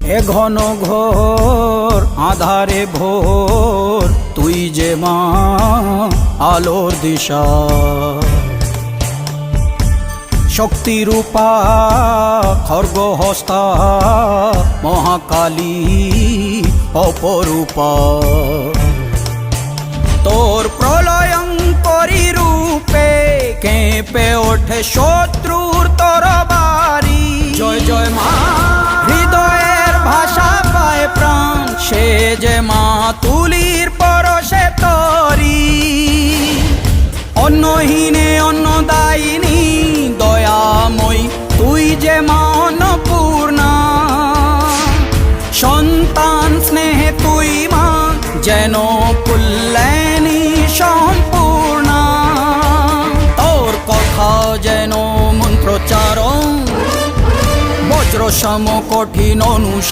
এ ঘন ঘোর আধারে ভোর তুই যে মা আলোর দিশা, শক্তিরূপা খর্গহস্তা মহাকালী অপরূপা। তোর প্রলয়ঙ্করী রূপে কেঁপে ওঠে শত্রুর তরবারি। জয় জয় মা, হৃদয়ের ভাষা পায় প্রাণ, সে যে মা তুলির পরশে তরি। অন্নহীনে অন্নদায়িনী দয়াময়ী, তুই যে মা অন্নপূর্ণা। সন্তান স্নেহে তুই মা যেন কল্যাণী সম্পূর্ণা। তোর কথা যেন মন্ত্রোচ্চারণ, বজ্র সম কঠিন অনু